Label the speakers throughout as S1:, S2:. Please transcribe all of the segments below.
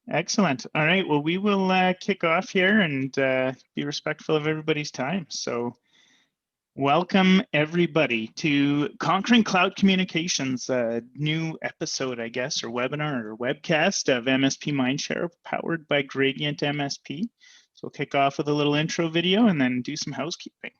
S1: Excellent. All right. Well, we will kick off here and be respectful of everybody's time. So welcome everybody to Conquering Cloud Communications, a new episode, I guess, or webinar or webcast of MSP Mindshare powered by Gradient MSP. So we'll kick off with a little intro video and then do some housekeeping.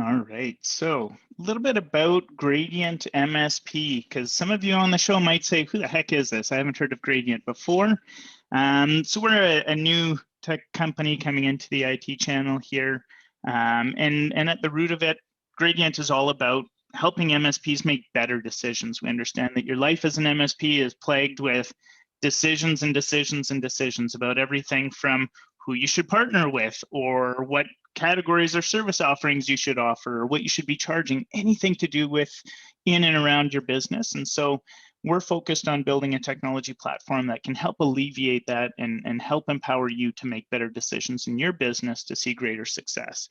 S1: All right, so a little bit about Gradient MSP, because some of you on the show might say, who the heck is this? I haven't heard of Gradient before. So we're a new tech company coming into the IT channel here. And at the root of it, Gradient is all about helping MSPs make better decisions. We understand that your life as an MSP is plagued with decisions and decisions and decisions about everything from who you should partner with or what categories or service offerings you should offer or what you should be charging, anything to do with in and around your business. And so we're focused on building a technology platform that can help alleviate that and help empower you to make better decisions in your business to see greater success.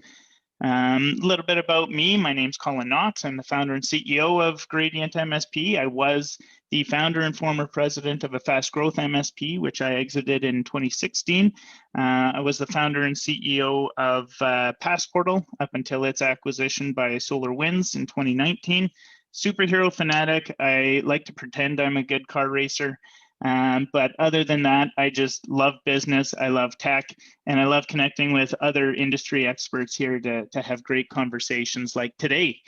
S1: A little bit about me. My name's Colin Knox. I'm the founder and CEO of Gradient MSP. I was the founder and former president of a fast growth MSP, which I exited in 2016. I was the founder and CEO of Passportal up until its acquisition by SolarWinds in 2019. Superhero fanatic. I like to pretend I'm a good car racer. But other than that, I just love business, I love tech, and I love connecting with other industry experts here to have great conversations like today.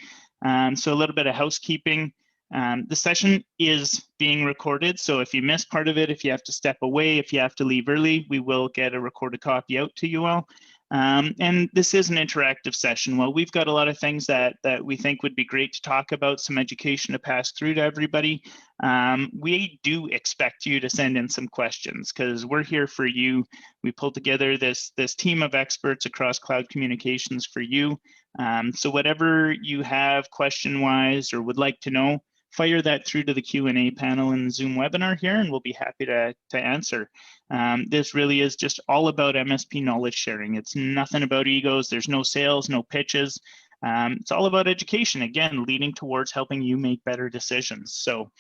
S1: So a little bit of housekeeping. The session is being recorded, so if you miss part of it, if you have to step away, if you have to leave early, we will get a recorded copy out to you all. And this is an interactive session. Well, we've got a lot of things that we think would be great to talk about, some education to pass through to everybody. We do expect you to send in some questions because we're here for you. We pulled together this team of experts across cloud communications for you. So whatever you have question-wise or would like to know, fire that through to the Q&A panel in the Zoom webinar here, and we'll be happy to answer. This really is just all about MSP knowledge sharing. It's nothing about egos. There's no sales, no pitches. It's all about education, again, leading towards helping you make better decisions. So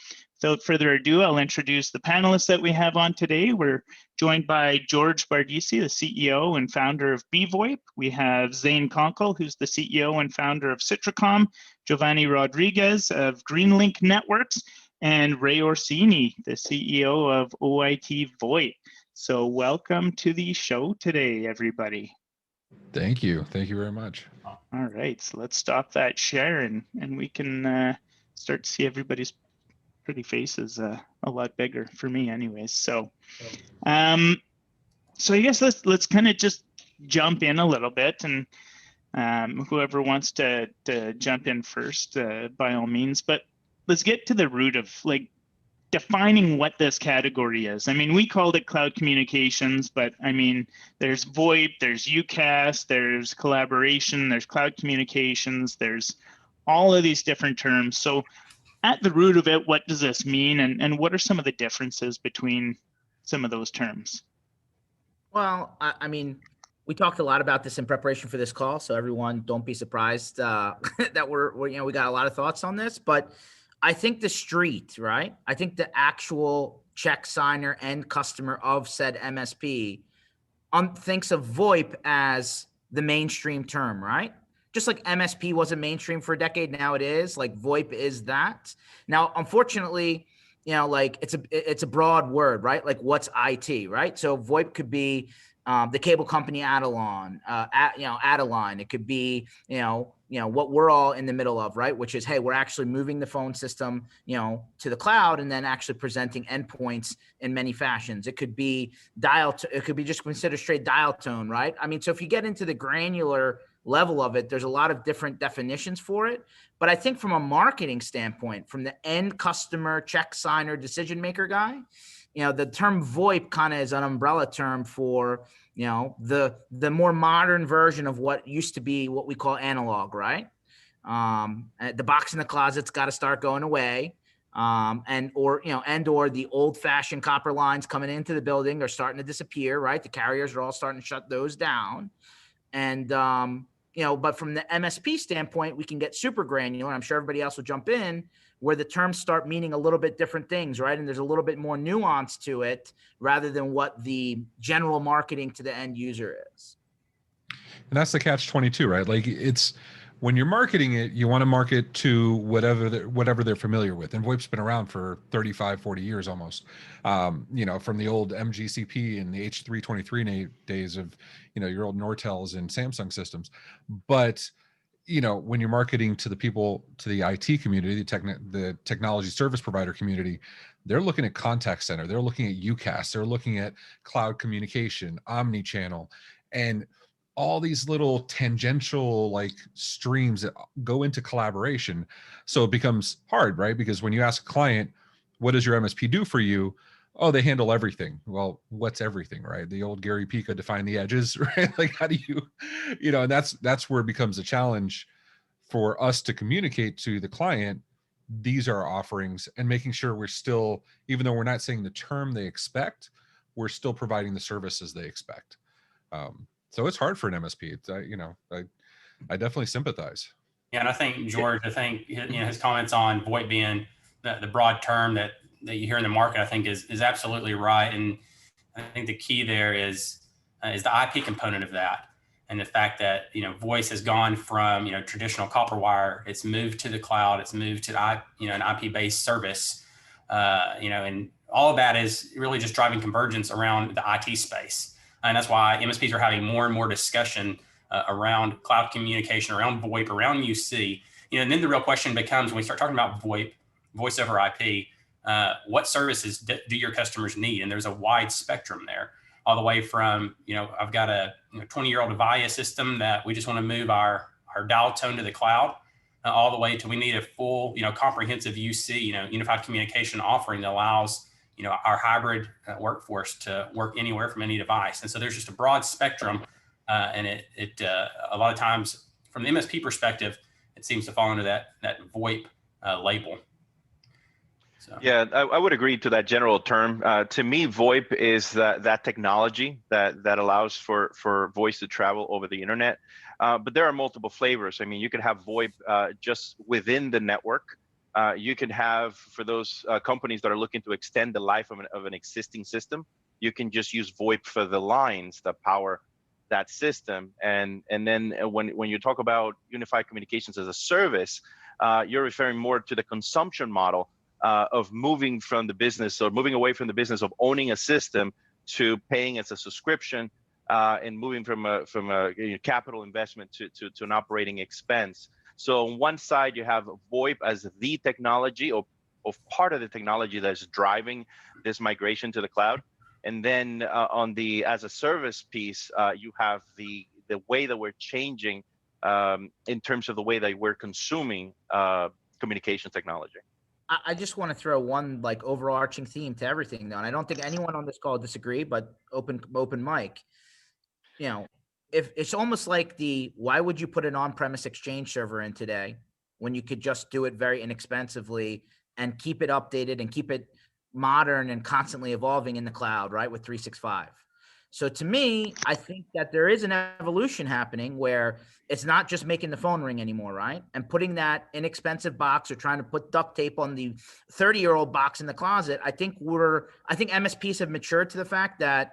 S1: without further ado, I'll introduce the panelists that we have on today. We're joined by George Bardissi, the CEO and founder of bvoip. We have Zane Conkle, who's the CEO and founder of Cytracom, Jhovanny Rodriguez of GreenLink Networks, and Ray Orsini, the CEO of OITVOIP. So welcome to the show today, everybody.
S2: Thank you. Thank you very much.
S1: All right, so let's stop that share and we can start to see everybody's pretty faces a lot bigger for me anyways. So so I guess let's kind of just jump in a little bit, and whoever wants to jump in first, by all means, but let's get to the root of like defining what this category is. I mean, we called it cloud communications, but I mean, there's VoIP, there's UCaaS, there's collaboration, there's cloud communications, there's all of these different terms. So at the root of it, what does this mean? And what are some of the differences between some of those terms?
S3: Well, I mean, we talked a lot about this in preparation for this call. So everyone, don't be surprised that we're we got a lot of thoughts on this, but I think the street, right? I think the actual check signer and customer of said MSP thinks of VoIP as the mainstream term, right? Just like MSP wasn't mainstream for a decade, now it is. Like VoIP is that. Now, unfortunately, like it's a broad word, right? Like what's IT, right? So VoIP could be the cable company Adeline. It could be what we're all in the middle of, right? Which is, hey, we're actually moving the phone system, to the cloud, and then actually presenting endpoints in many fashions. It could be it could be just considered straight dial tone, right? I mean, so if you get into the granular level of it, there's a lot of different definitions for it. But I think from a marketing standpoint, from the end customer check signer decision maker guy, the term VoIP kind of is an umbrella term for, the more modern version of what used to be what we call analog, right? The box in the closet's got to start going away. Or the old fashioned copper lines coming into the building are starting to disappear, right? The carriers are all starting to shut those down. And, but from the MSP standpoint, we can get super granular. I'm sure everybody else will jump in, where the terms start meaning a little bit different things, right? And there's a little bit more nuance to it rather than what the general marketing to the end user is.
S2: And that's the catch-22, right? Like, it's when you're marketing it, you want to market to whatever they're familiar with. And VoIP's been around for 35, 40 years almost. From the old MGCP and the H323 days of, your old Nortels and Samsung systems. But when you're marketing to the people, to the IT community, the technology service provider community, they're looking at contact center, they're looking at UCaaS, they're looking at cloud communication, omni-channel, and all these little tangential streams that go into collaboration. So it becomes hard, right? Because when you ask a client, what does your MSP do for you? Oh, they handle everything. Well, what's everything, right? The old Gary Pica define the edges, right? Like, how do you, and that's where it becomes a challenge for us to communicate to the client, these are our offerings, and making sure we're still, even though we're not saying the term they expect, we're still providing the services they expect. So it's hard for an MSP. It's, I definitely sympathize.
S4: Yeah, and I think George, his comments on VoIP being the broad term that you hear in the market, I think is absolutely right. And I think the key there is the IP component of that, and the fact that voice has gone from traditional copper wire, it's moved to the cloud, it's moved to an IP-based service, and all of that is really just driving convergence around the IT space. And that's why MSPs are having more and more discussion around cloud communication, around VoIP, around UC. And then the real question becomes, when we start talking about VoIP, voice over IP, what services do your customers need? And there's a wide spectrum there, all the way from, I've got a 20-year-old Avaya system that we just want to move our dial tone to the cloud, all the way to we need a full, comprehensive UC, unified communication offering that allows our hybrid workforce to work anywhere from any device. And so there's just a broad spectrum, and it a lot of times from the MSP perspective, it seems to fall under that VoIP label. So.
S5: Yeah, I would agree to that general term. To me, VoIP is that technology that allows for voice to travel over the internet. But there are multiple flavors. I mean, you could have VoIP just within the network. You can have, for those companies that are looking to extend the life of an existing system, you can just use VoIP for the lines that power that system. And then when you talk about unified communications as a service, you're referring more to the consumption model of moving from the business, or moving away from the business of owning a system to paying as a subscription, and moving from a capital investment to an operating expense. So on one side, you have VoIP as the technology, or part of the technology that's driving this migration to the cloud. And then on the as a service piece, you have the way that we're changing in terms of the way that we're consuming communication technology.
S3: I just want to throw one overarching theme to everything, though. And I don't think anyone on this call disagree, but open mic. If it's almost like why would you put an on-premise Exchange server in today when you could just do it very inexpensively and keep it updated and keep it modern and constantly evolving in the cloud, right? With 365. So to me, I think that there is an evolution happening where it's not just making the phone ring anymore, right? And putting that inexpensive box or trying to put duct tape on the 30-year-old box in the closet. I think MSPs have matured to the fact that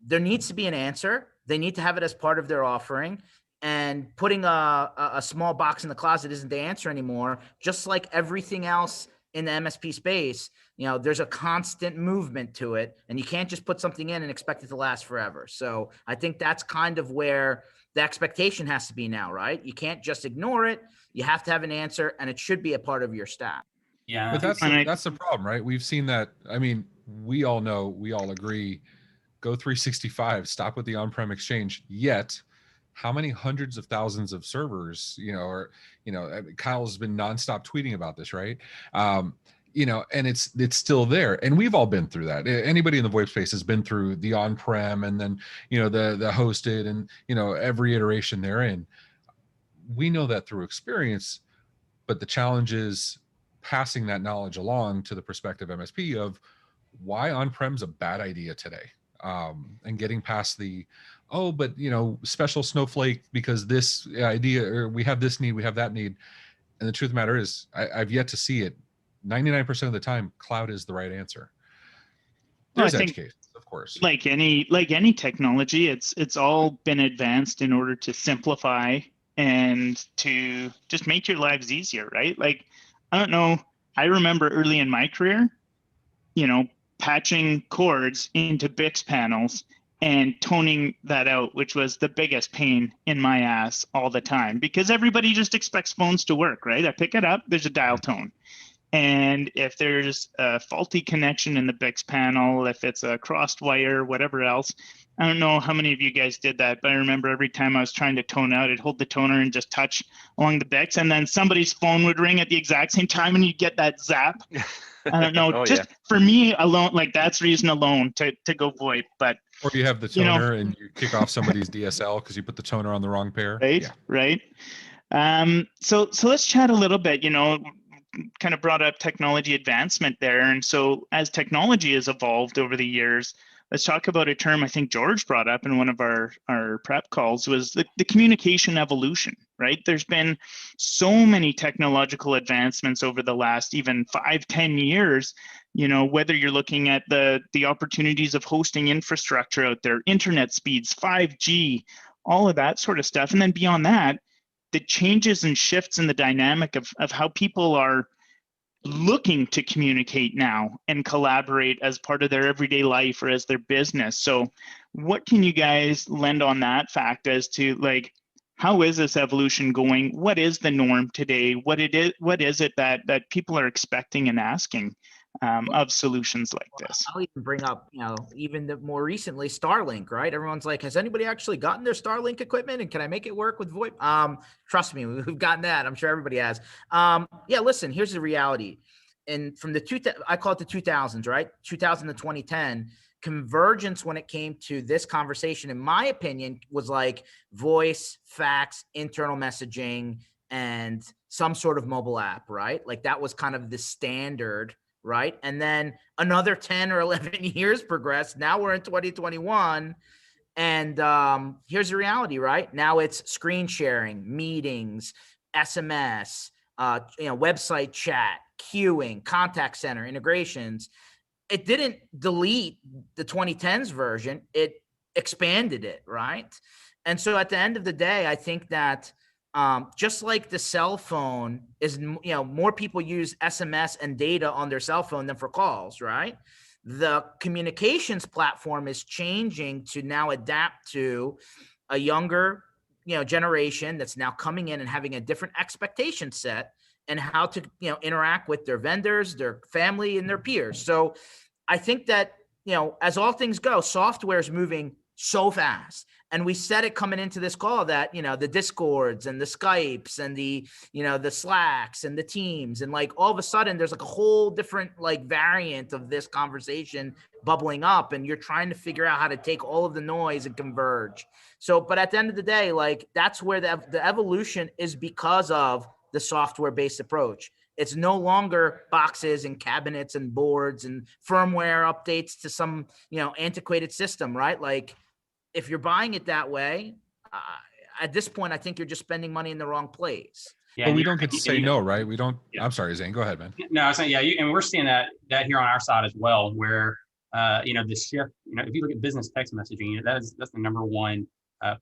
S3: there needs to be an answer. They need to have it as part of their offering, and putting a small box in the closet isn't the answer anymore. Just like everything else in the MSP space, there's a constant movement to it, and you can't just put something in and expect it to last forever. So I think that's kind of where the expectation has to be now, right? You can't just ignore it. You have to have an answer, and it should be a part of your stack.
S4: Yeah,
S2: but that's the problem, right? We've seen that. I mean, we all know, we all agree, go 365, stop with the on-prem Exchange. Yet, how many hundreds of thousands of servers, Kyle's been nonstop tweeting about this, right? and it's still there. And we've all been through that. Anybody in the VoIP space has been through the on-prem and then, the hosted and, every iteration therein. We know that through experience, but the challenge is passing that knowledge along to the prospective MSP of why on-prem's a bad idea today. And getting past but special snowflake because this idea, or we have this need, we have that need. And the truth of the matter is I've yet to see it. 99% of the time, cloud is the right answer. There's edge cases, of course.
S1: Like any technology, it's all been advanced in order to simplify and to just make your lives easier, right? Like, I don't know, I remember early in my career, patching cords into BIX panels and toning that out, which was the biggest pain in my ass all the time because everybody just expects phones to work, right? I pick it up, there's a dial tone. And if there's a faulty connection in the BIX panel, if it's a crossed wire, whatever else, I don't know how many of you guys did that, but I remember every time I was trying to tone out, I'd hold the toner and just touch along the BIX, and then somebody's phone would ring at the exact same time, and you'd get that zap. I don't know, for me alone, like that's reason alone to go VoIP, but.
S2: Or you have the toner and you kick off somebody's DSL because you put the toner on the wrong pair.
S1: Right, right. So let's chat a little bit, kind of brought up technology advancement there. And so as technology has evolved over the years, let's talk about a term I think George brought up in one of our prep calls was the communication evolution, right? There's been so many technological advancements over the last even 5-10 years, whether you're looking at the opportunities of hosting infrastructure out there, internet speeds, 5G, all of that sort of stuff. And then beyond that, the changes and shifts in the dynamic of how people are looking to communicate now and collaborate as part of their everyday life or as their business. So what can you guys lend on that fact as to like, how is this evolution going? What is the norm today? What is it that people are expecting and asking of solutions like this?
S3: I'll even bring up, even more recently, Starlink, right? Everyone's like, has anybody actually gotten their Starlink equipment and can I make it work with VoIP? Trust me, we've gotten that. I'm sure everybody has. Listen, here's the reality. And from I call it the 2000s, right? 2000 to 2010, convergence when it came to this conversation, in my opinion, was like voice, fax, internal messaging, and some sort of mobile app, right? Like that was kind of the standard, right? And then another 10 or 11 years progressed. Now we're in 2021. And here's the reality, right? Now it's screen sharing, meetings, SMS, website chat, queuing, contact center, integrations. It didn't delete the 2010s version. It expanded it, right? And so at the end of the day, I think that just like the cell phone is, more people use SMS and data on their cell phone than for calls, right? The communications platform is changing to now adapt to a younger, generation that's now coming in and having a different expectation set and how to, interact with their vendors, their family, and their peers. So I think that, as all things go, software is moving so fast. And we said it coming into this call that, the Discords and the Skypes and the Slacks and the Teams, and like all of a sudden there's like a whole different like variant of this conversation bubbling up, and you're trying to figure out how to take all of the noise and converge. So, but at the end of the day, like that's where the evolution is because of the software-based approach. It's no longer boxes and cabinets and boards and firmware updates to some, antiquated system, right? Like if you're buying it that way, at this point, I think you're just spending money in the wrong place.
S2: Yeah, but we don't get to say no, right? We don't. Yeah. I'm sorry, Zane. Go ahead, man.
S4: No, I was saying, and we're seeing that here on our side as well, where the shift. If you look at business text messaging, that's the number one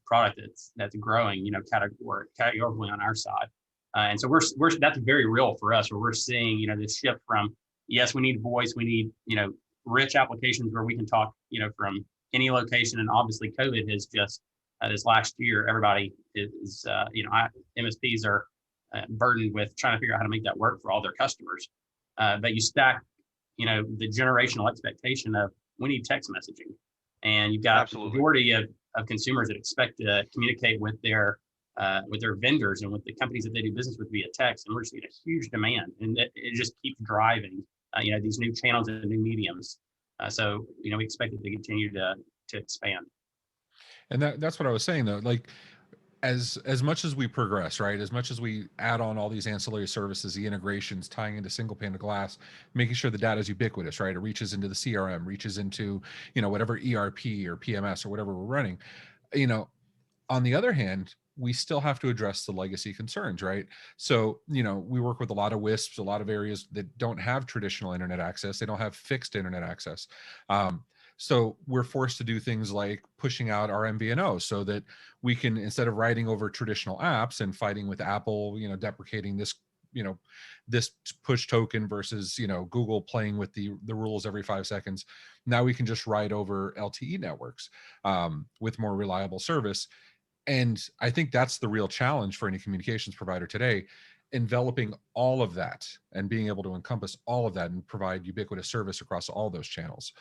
S4: product that's growing. Categorically on our side. And so we're that's very real for us, where we're seeing, this shift from, yes, we need voice, we need, rich applications where we can talk, from any location. And obviously COVID has just, this last year, everybody is, MSPs are burdened with trying to figure out how to make that work for all their customers. But you stack, the generational expectation of we need text messaging. And you've got the majority of consumers that expect to communicate with their vendors and with the companies that they do business with via text. And we're seeing a huge demand, and it just keeps driving these new channels and new mediums. So we expect it to continue to expand.
S2: And that's what I was saying though. Like as much as we progress, right? As much as we add on all these ancillary services, the integrations, tying into single pane of glass, making sure the data is ubiquitous, right? It reaches into the CRM, reaches into, whatever ERP or PMS or whatever we're running. On the other hand, we still have to address the legacy concerns, right? So, we work with a lot of WISPs, a lot of areas that don't have traditional internet access. They don't have fixed internet access. So we're forced to do things like pushing out our MVNO so that we can, instead of writing over traditional apps and fighting with Apple, deprecating this, this push token versus, Google playing with the rules every 5 seconds. Now we can just write over LTE networks with more reliable service. And I think that's the real challenge for any communications provider today, enveloping all of that and being able to encompass all of that and provide ubiquitous service across all those channels.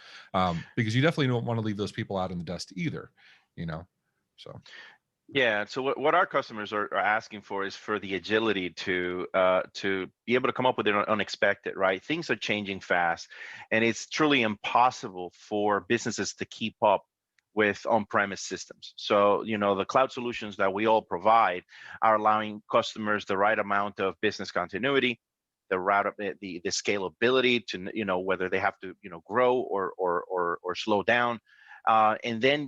S2: Because you definitely don't want to leave those people out in the dust either, so.
S5: Yeah. So what our customers are asking for is for the agility to be able to come up with the unexpected, right? Things are changing fast, and it's truly impossible for businesses to keep up with on-premise systems. So, the cloud solutions that we all provide are allowing customers the right amount of business continuity, the scalability to, whether they have to, grow or slow down. And then,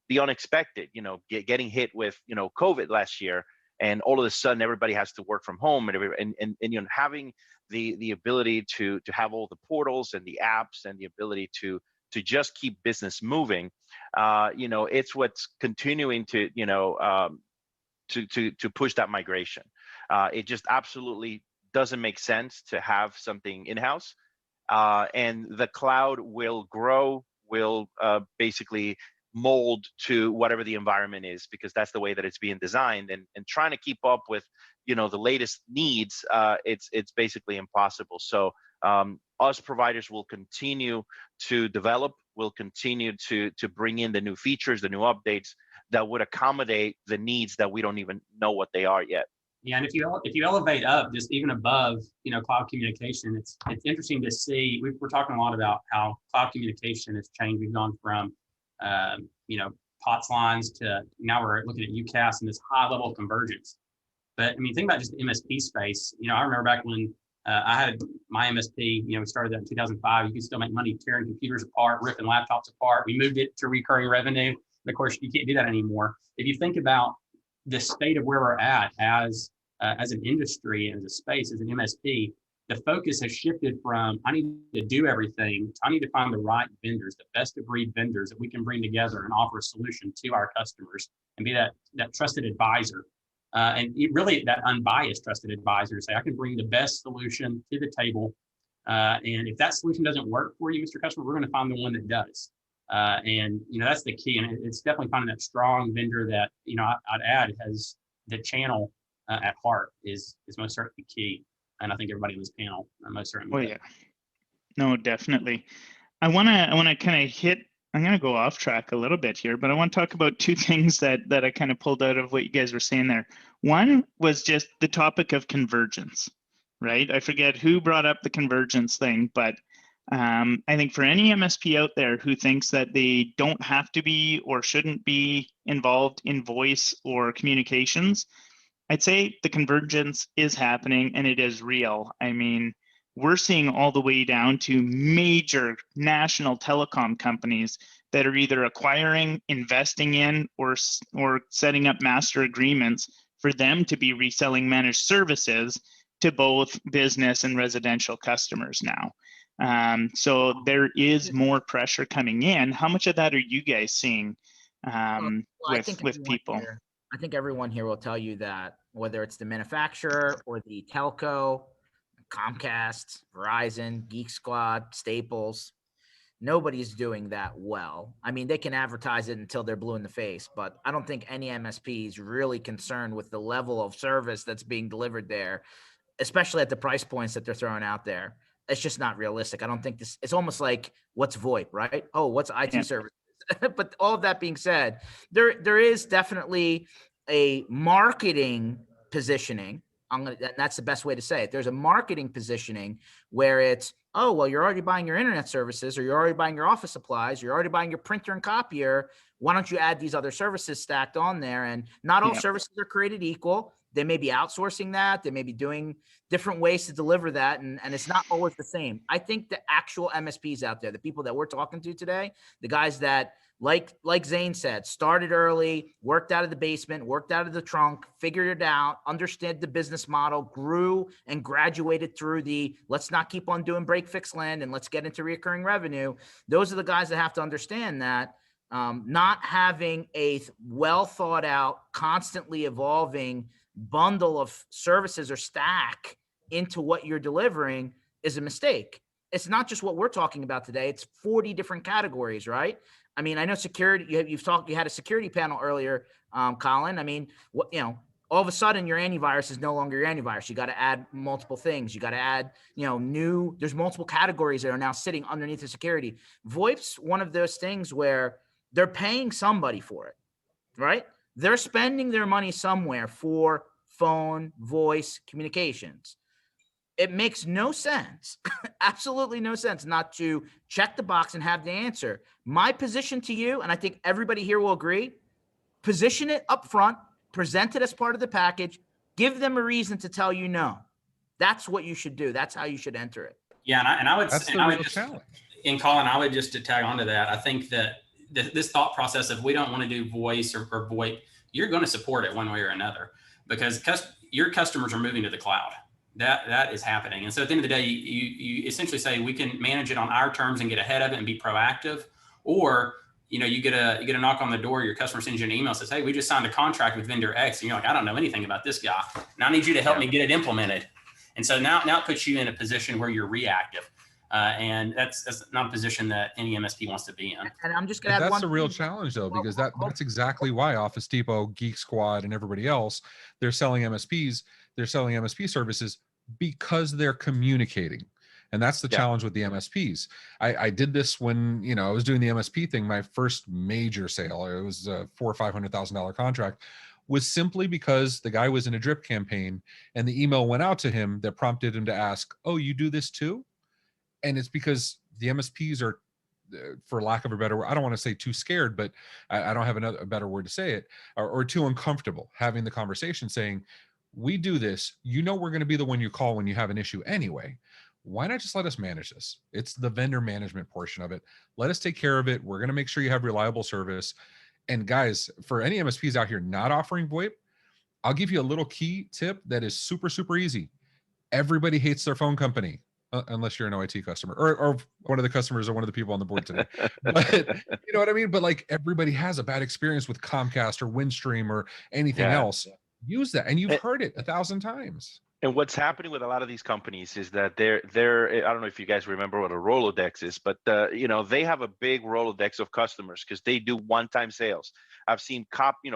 S5: the unexpected, getting hit with, COVID last year, and all of a sudden everybody has to work from home, and having the ability to have all the portals and the apps and the ability to just keep business moving, it's what's continuing to push that migration. It just absolutely doesn't make sense to have something in-house, and the cloud will grow, will basically mold to whatever the environment is, because that's the way that it's being designed, and trying to keep up with the latest needs, it's basically impossible. So us providers will continue to develop, will continue to bring in the new features, the new updates that would accommodate the needs that we don't even know what they are yet.
S4: Yeah, and if you elevate up just even above cloud communication, it's interesting to see. We're talking a lot about how cloud communication has changed. We've gone from POTS lines to now we're looking at UCaaS and this high level of convergence. But I mean, think about just the MSP space. I remember back when I had my MSP, we started that in 2005. You could still make money tearing computers apart, ripping laptops apart. We moved it to recurring revenue. And of course, you can't do that anymore. If you think about the state of where we're at as an industry, as a space, as an MSP, the focus has shifted from I need to do everything to I need to find the right vendors, the best of breed vendors that we can bring together and offer a solution to our customers and be that trusted advisor. And really that unbiased trusted advisor to say, I can bring the best solution to the table. And if that solution doesn't work for you, Mr. Customer, we're going to find the one that does. And that's the key. And it's definitely finding that strong vendor that, I'd add has the channel at heart is most certainly key. And I think everybody on this panel most certainly.
S1: Oh yeah, no, definitely. I want to kind of hit. I'm going to go off track a little bit here, but I want to talk about two things that I kind of pulled out of what you guys were saying there. One was just the topic of convergence, right? I forget who brought up the convergence thing, but I think for any MSP out there who thinks that they don't have to be or shouldn't be involved in voice or communications, I'd say the convergence is happening and it is real. I mean, we're seeing all the way down to major national telecom companies that are either acquiring, investing in, or setting up master agreements for them to be reselling managed services to both business and residential customers now. So there is more pressure coming in. How much of that are you guys seeing with people?
S3: I think everyone here will tell you that whether it's the manufacturer or the telco, Comcast, Verizon, Geek Squad, Staples, nobody's doing that well. I mean, they can advertise it until they're blue in the face, but I don't think any MSP is really concerned with the level of service that's being delivered there, especially at the price points that they're throwing out there. It's just not realistic. I don't think this, it's almost like what's VoIP, right? Oh, what's IT services? But all of that being said, there is definitely a marketing positioning and that's the best way to say it. There's a marketing positioning where it's, oh, well, you're already buying your internet services, or you're already buying your office supplies, you're already buying your printer and copier. Why don't you add these other services stacked on there? And not all services are created equal. They may be outsourcing that. They may be doing different ways to deliver that. And it's not always the same. I think the actual MSPs out there, the people that we're talking to today, the guys that, like Zane said, started early, worked out of the basement, worked out of the trunk, figured it out, understood the business model, grew and graduated through the let's not keep on doing break fix land and let's get into recurring revenue. Those are the guys that have to understand that not having a well thought out, constantly evolving bundle of services or stack into what you're delivering is a mistake. It's not just what we're talking about today. It's 40 different categories, right? I mean, I know security, you had a security panel earlier, Colin. I mean, all of a sudden your antivirus is no longer your antivirus. You got to add multiple things. You got to add, there's multiple categories that are now sitting underneath the security. VoIP's one of those things where they're paying somebody for it, right? They're spending their money somewhere for phone, voice, communications. It makes no sense, absolutely no sense, not to check the box and have the answer. My position to you, and I think everybody here will agree, position it up front, present it as part of the package, give them a reason to tell you no. That's what you should do. That's how you should enter it.
S4: Yeah, and I would,
S2: That's
S4: and
S2: the
S4: I
S2: real
S4: would just,
S2: challenge.
S4: and Colin, I would just to tag onto that. I think that this thought process of we don't want to do voice or VoIP, you're going to support it one way or another because your customers are moving to the cloud. That is happening. And so at the end of the day, you essentially say we can manage it on our terms and get ahead of it and be proactive. Or, you get a knock on the door, your customer sends you an email, says, hey, we just signed a contract with vendor X. And you're like, I don't know anything about this guy. And I need you to help me get it implemented. And so now it puts you in a position where you're reactive. And that's not a position that any MSP wants to be in.
S3: And I'm just going to add
S2: that's a real challenge though, because that's exactly why Office Depot, Geek Squad, and everybody else, they're selling MSPs. They're selling MSP services because they're communicating. And that's the challenge with the MSPs. I did this when, I was doing the MSP thing. My first major sale, it was a $400,000 or $500,000 contract, was simply because the guy was in a drip campaign and the email went out to him that prompted him to ask, oh, you do this too? And it's because the MSPs are, for lack of a better word, I don't want to say too scared, but I don't have a better word to say it, or too uncomfortable having the conversation saying, we do this, we're going to be the one you call when you have an issue anyway. Why not just let us manage this? It's the vendor management portion of it. Let us take care of it. We're going to make sure you have reliable service. And guys, for any MSPs out here not offering VoIP, I'll give you a little key tip that is super, super easy. Everybody hates their phone company, unless you're an OIT customer or one of the customers or one of the people on the board today. But you know what I mean? But like everybody has a bad experience with Comcast or Windstream or anything else. Use that. And you've heard it 1,000 times.
S5: And what's happening with a lot of these companies is that they're I don't know if you guys remember what a Rolodex is, but they have a big Rolodex of customers because they do one-time sales. I've seen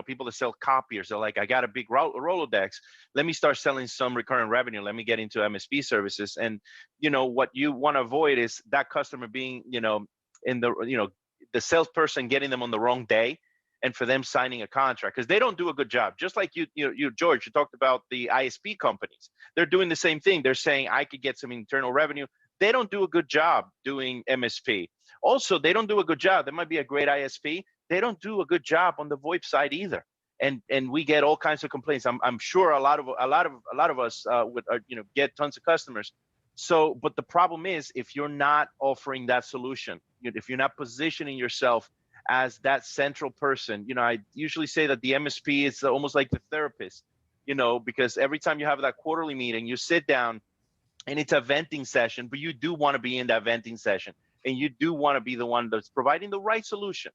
S5: people that sell copiers. They're like, I got a big Rolodex. Let me start selling some recurring revenue. Let me get into MSP services. And what you want to avoid is that customer being in the salesperson getting them on the wrong day, and for them signing a contract because they don't do a good job. Just like you, George, you talked about the ISP companies. They're doing the same thing. They're saying I could get some internal revenue. They don't do a good job doing MSP. Also, they don't do a good job. There might be a great ISP. They don't do a good job on the VoIP side either. And we get all kinds of complaints. I'm sure a lot of us would get tons of customers. So, but the problem is if you're not offering that solution, if you're not positioning yourself as that central person, I usually say that the MSP is almost like the therapist, because every time you have that quarterly meeting, you sit down and it's a venting session, but you do want to be in that venting session and you do want to be the one that's providing the right solution.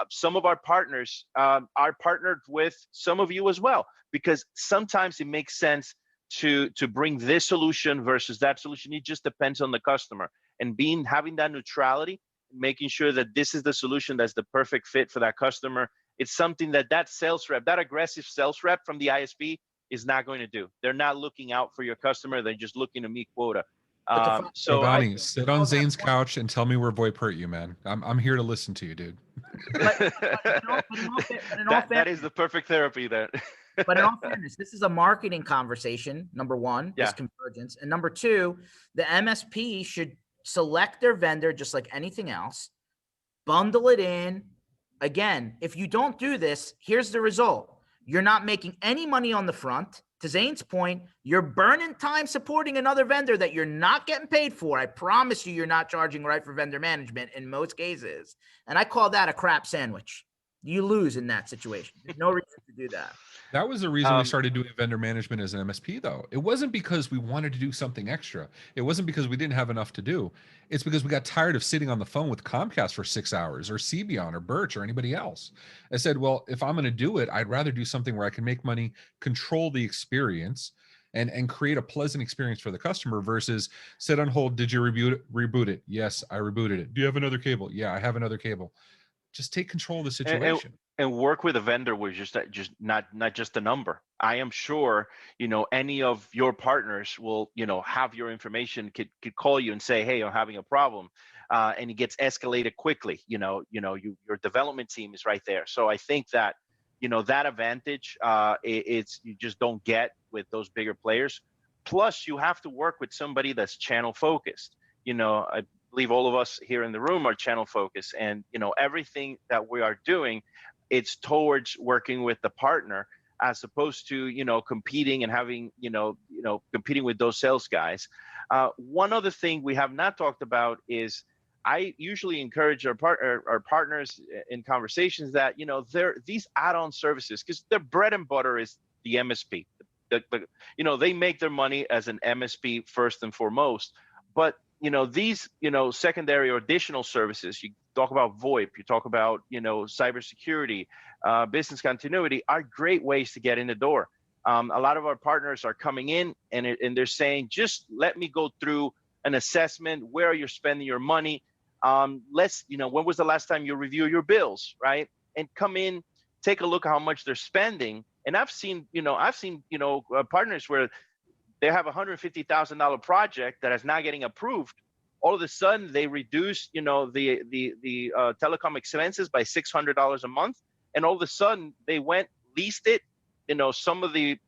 S5: Some of our partners are partnered with some of you as well, because sometimes it makes sense to bring this solution versus that solution. It just depends on the customer, and having that neutrality, making sure that this is the solution that's the perfect fit for that customer. It's something that sales rep, that aggressive sales rep from the ISP is not going to do. They're not looking out for your customer. They're just looking to meet quota.
S2: Jhovanny, sit on Zane's couch and tell me where VoIP hurt you, man. I'm here to listen to you, dude.
S5: That is the perfect therapy there.
S3: But in all fairness, this is a marketing conversation. Number one is convergence. And number two, the MSP should select their vendor just like anything else, bundle it in. Again, if you don't do this, here's the result. You're not making any money on the front. To Zane's point, you're burning time supporting another vendor that you're not getting paid for. I promise you, you're not charging right for vendor management in most cases. And I call that a crap sandwich. You lose in that situation. There's no reason to do that.
S2: That was the reason we started doing vendor management as an MSP, though. It wasn't because we wanted to do something extra. It wasn't because we didn't have enough to do. It's because we got tired of sitting on the phone with Comcast for 6 hours, or Cbion or Birch or anybody else. I said, well, if I'm going to do it, I'd rather do something where I can make money, control the experience, and create a pleasant experience for the customer versus sit on hold. Did you reboot it? Yes, I rebooted it. Do you have another cable? Yeah, I have another cable. Just take control of the situation.
S5: And work with a vendor was just not just a number. I am sure, any of your partners will, have your information, could call you and say, hey, I'm having a problem. And it gets escalated quickly. Your development team is right there. So I think that, that advantage, it's you just don't get with those bigger players. Plus, you have to work with somebody that's channel focused. I believe all of us here in the room are channel focused, and everything that we are doing, it's towards working with the partner as opposed to competing and having competing with those sales guys. One other thing we have not talked about is I usually encourage our partners in conversations that they're these add-on services, because their bread and butter is the MSP. They make their money as an MSP first and foremost, but these secondary or additional services, you talk about VoIP, you talk about cybersecurity, business continuity, are great ways to get in the door. A lot of our partners are coming in and they're saying, just let me go through an assessment. Where you're spending your money? When was the last time you reviewed your bills, right? And come in, take a look at how much they're spending. And I've seen partners where they have a $150,000 project that is not getting approved. All of a sudden, they reduce, the telecom expenses by $600 a month, and all of a sudden they leased it. Some of the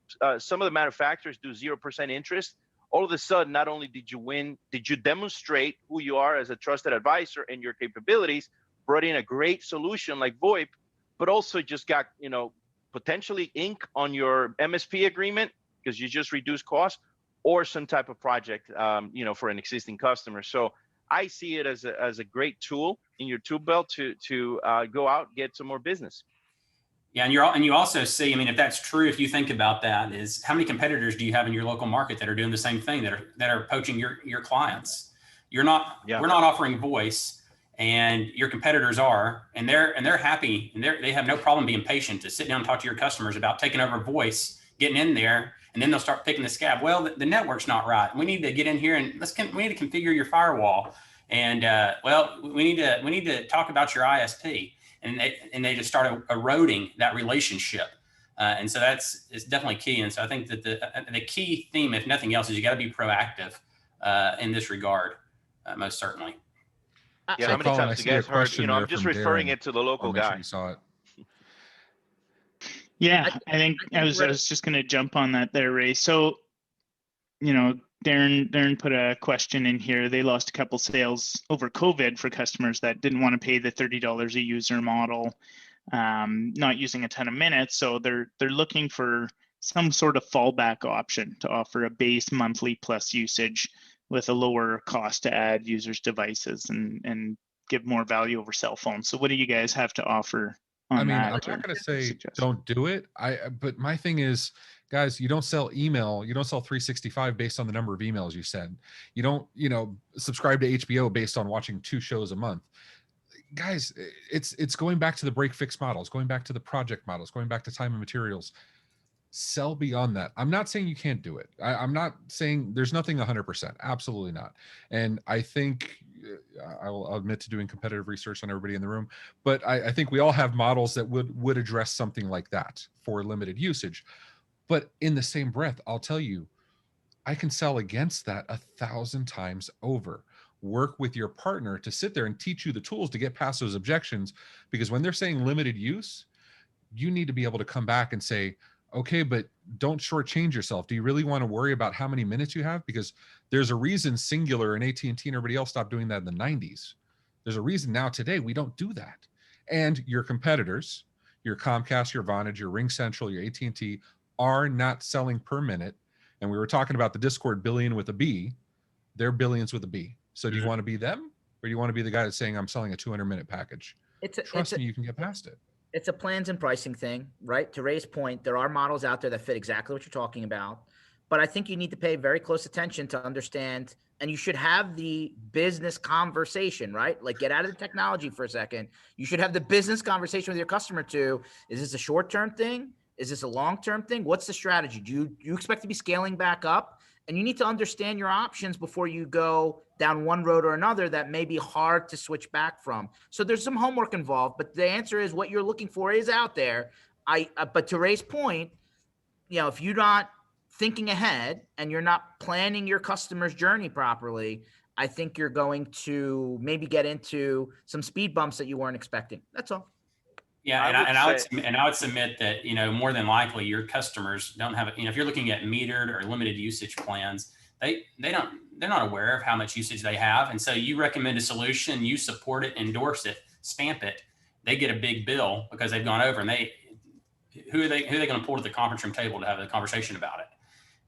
S5: manufacturers do 0% interest. All of a sudden, not only did you win, did you demonstrate who you are as a trusted advisor and your capabilities, brought in a great solution like VoIP, but also just got potentially ink on your MSP agreement, because you just reduce costs, or some type of project, for an existing customer. So I see it as a great tool in your tool belt to go out, get some more business.
S4: Yeah, and you also see, if that's true, if you think about that, is how many competitors do you have in your local market that are doing the same thing, that are poaching your clients? We're not offering voice, and your competitors are, and they're happy, and they have no problem being patient to sit down and talk to your customers about taking over voice, getting in there, and then they'll start picking the scab. Well, the network's not right. We need to get in here and we need to configure your firewall. And we need to talk about your ISP. And they just start eroding that relationship. And so it's definitely key. And so I think that the key theme, if nothing else, is you got to be proactive in this regard, most certainly.
S5: Yeah, how many times you guys heard? I'm just referring it to the local guy.
S2: You saw it.
S1: Yeah, I think I was just going to jump on that there, Ray. So, Darren put a question in here. They lost a couple sales over COVID for customers that didn't want to pay the $30 a user model, not using a ton of minutes. So they're looking for some sort of fallback option to offer a base monthly plus usage with a lower cost to add users' devices and give more value over cell phones. So what do you guys have to offer?
S2: I'm not going to say don't do it. But my thing is, guys, you don't sell email. You don't sell 365 based on the number of emails you send. You don't, subscribe to HBO based on watching 2 shows a month. Guys, it's going back to the break fix models, going back to the project models, going back to time and materials. Sell beyond that. I'm not saying you can't do it. I'm not saying there's nothing 100%. Absolutely not. And I think I'll admit to doing competitive research on everybody in the room, but I think we all have models that would address something like that for limited usage. But in the same breath, I'll tell you, I can sell against that 1,000 times over. Work with your partner to sit there and teach you the tools to get past those objections, because when they're saying limited use, you need to be able to come back and say, Okay, but don't shortchange yourself. Do you really want to worry about how many minutes you have? Because there's a reason Singular and AT&T and everybody else stopped doing that in the 90s. There's a reason now today we don't do that. And your competitors, your Comcast, your Vonage, your Ring Central, your AT&T are not selling per minute. And we were talking about the Discord billion with a B. They're billions with a B. So do you want to be them, or do you want to be the guy that's saying I'm selling a 200-minute package? Trust me, you can get past it.
S3: It's a plans and pricing thing, right? To Ray's point, there are models out there that fit exactly what you're talking about. But I think you need to pay very close attention to understand, and you should have the business conversation, right? Like, get out of the technology for a second. You should have the business conversation with your customer too. Is this a short-term thing? Is this a long-term thing? What's the strategy? Do you expect to be scaling back up? And you need to understand your options before you go down one road or another that may be hard to switch back from. So there's some homework involved, but the answer is what you're looking for is out there. But to Ray's point, if you're not thinking ahead and you're not planning your customer's journey properly, I think you're going to maybe get into some speed bumps that you weren't expecting. That's all.
S4: Yeah, I would submit that more than likely your customers don't have if you're looking at metered or limited usage plans, they're not aware of how much usage they have, and so you recommend a solution, you support it, endorse it, stamp it, they get a big bill because they've gone over, and who are they going to pull to the conference room table to have a conversation about it?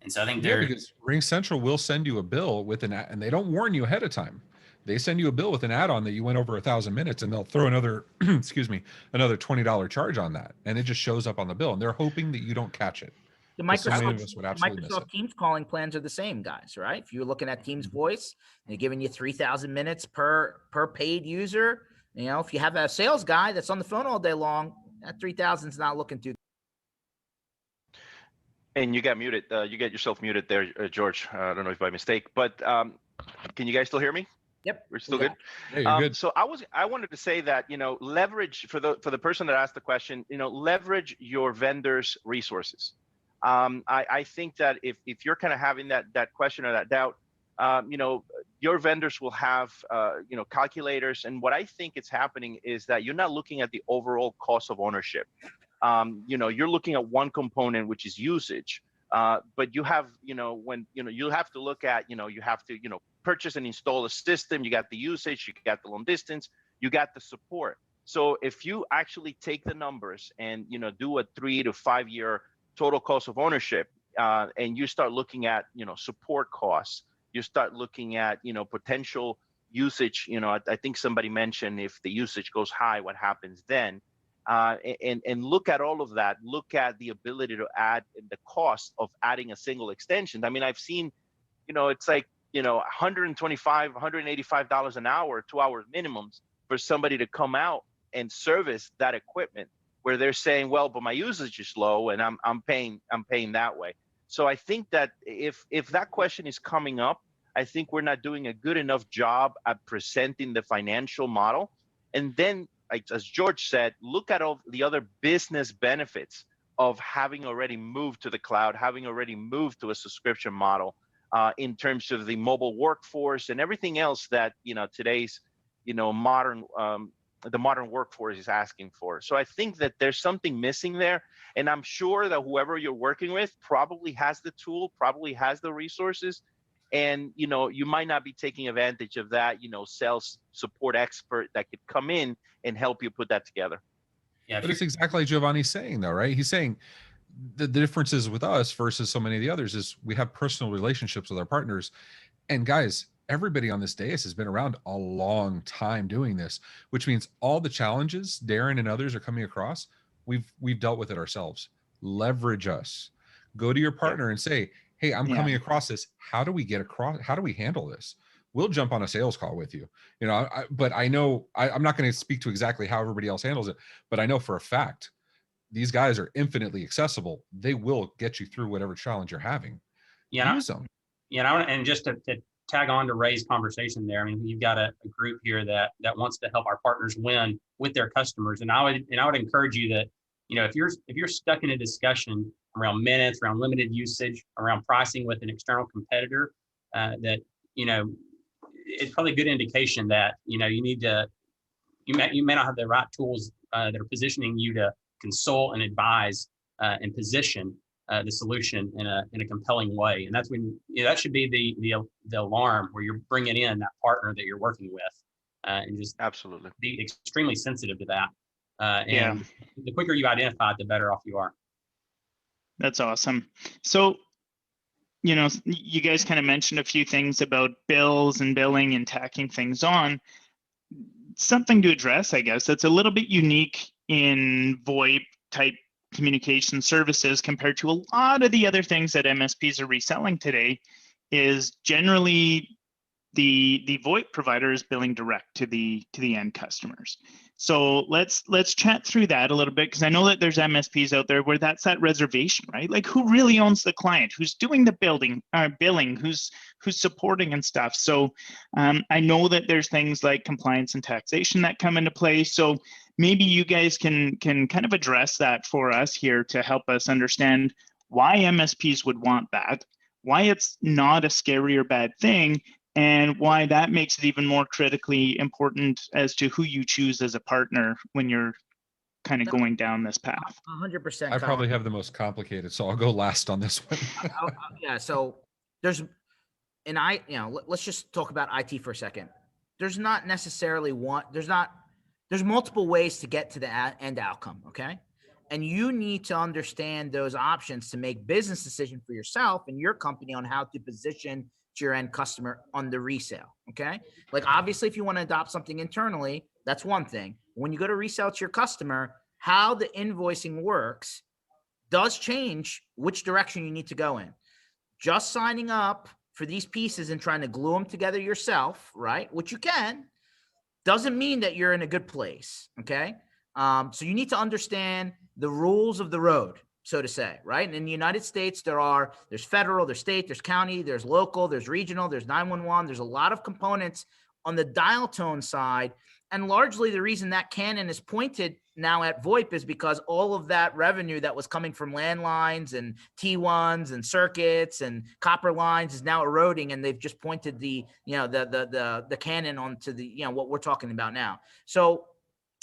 S4: And so I think
S2: because Ring Central will send you a bill with and they don't warn you ahead of time. They send you a bill with an add-on that you went over 1,000 minutes, and they'll throw another, another $20 charge on that, and it just shows up on the bill, and they're hoping that you don't catch it.
S3: The Microsoft Teams calling plans are the same, guys, right? If you're looking at Teams Voice, and they're giving you 3,000 minutes per paid user, if you have a sales guy that's on the phone all day long, that 3,000 is not looking too.
S5: And you got muted. You get yourself muted there, George. I don't know if by mistake, but can you guys still hear me?
S3: Yep,
S5: we're still good.
S2: Yeah, you're good.
S5: So I wanted to say that leverage for the person that asked the question. Leverage your vendors' resources. I think that if you're kind of having that question or that doubt, your vendors will have calculators, and what I think is happening is that you're not looking at the overall cost of ownership. You're looking at one component, which is usage. But you have, you'll have to look at, you have to, purchase and install a system. You got the usage, you got the long distance, you got the support. So if you actually take the numbers and, do a 3 to 5 year total cost of ownership, and you start looking at, support costs, you start looking at, potential usage, I think somebody mentioned if the usage goes high, what happens then? And look at all of that, look at the ability to add the cost of adding a single extension. I mean, I've seen, it's like, $125, $185 an hour, 2 hours minimums for somebody to come out and service that equipment, where they're saying, well, but my usage is low and I'm paying that way. So I think that if that question is coming up, I think we're not doing a good enough job at presenting the financial model. And then, as George said, look at all the other business benefits of having already moved to the cloud, having already moved to a subscription model, in terms of the mobile workforce and everything else that today's modern the modern workforce is asking for. So I think that there's something missing there, and I'm sure that whoever you're working with probably has the tool, probably has the resources, and you might not be taking advantage of that sales support expert that could come in and help you put that together.
S2: Yeah, but it's exactly like Jhovanny's saying, though, right? He's saying the differences with us versus so many of the others is we have personal relationships with our partners. And guys, everybody on this dais has been around a long time doing this, which means all the challenges Darren and others are coming across, we've dealt with it ourselves. Leverage us. Go to your partner and say, hey, I'm coming across this. How do we get across? How do we handle this? We'll jump on a sales call with you. But I know I'm not going to speak to exactly how everybody else handles it, but I know for a fact these guys are infinitely accessible. They will get you through whatever challenge you're having. Use them.
S4: And just to tag on to Ray's conversation there, I mean, you've got a group here that wants to help our partners win with their customers, and I would encourage you that if you're stuck in a discussion around minutes, around limited usage, around pricing with an external competitor, that it's probably a good indication that you may not have the right tools that are positioning you to consult and advise and position the solution in a compelling way. And that's when that should be the alarm where you're bringing in that partner that you're working with, and just
S5: Absolutely.
S4: be extremely sensitive to that.
S1: Yeah.
S4: And the quicker you identify it, the better off you are.
S1: That's awesome. So, you guys kind of mentioned a few things about bills and billing and tacking things on. Something to address, I guess, that's a little bit unique in VoIP type communication services compared to a lot of the other things that MSPs are reselling today is generally the VoIP provider is billing direct to the end customers. So let's chat through that a little bit, because I know that there's MSPs out there where that's that reservation, right? Like, who really owns the client? Who's doing the billing? Who's supporting and stuff? So I know that there's things like compliance and taxation that come into play. So maybe you guys can kind of address that for us here to help us understand why MSPs would want that, why it's not a scary or bad thing, and why that makes it even more critically important as to who you choose as a partner when you're kind of going down this path.
S3: 100%.
S2: I probably have the most complicated, so I'll go last on this one.
S3: Yeah. So let's just talk about IT for a second. There's not necessarily there's multiple ways to get to the end outcome. Okay. And you need to understand those options to make business decision for yourself and your company on how to position to your end customer on the resale. Okay. Like, obviously, if you want to adopt something internally, that's one thing. When you go to resell to your customer, how the invoicing works does change which direction you need to go in. Just signing up for these pieces and trying to glue them together yourself, right? Which you can, doesn't mean that you're in a good place. Okay. So you need to understand the rules of the road, so to say, right? And in the United States, there's federal, there's state, there's county, there's local, there's regional, there's 911. There's a lot of components on the dial tone side. And largely the reason that canon is pointed now at VoIP is because all of that revenue that was coming from landlines and T1s and circuits and copper lines is now eroding. And they've just pointed the canon onto what we're talking about now. So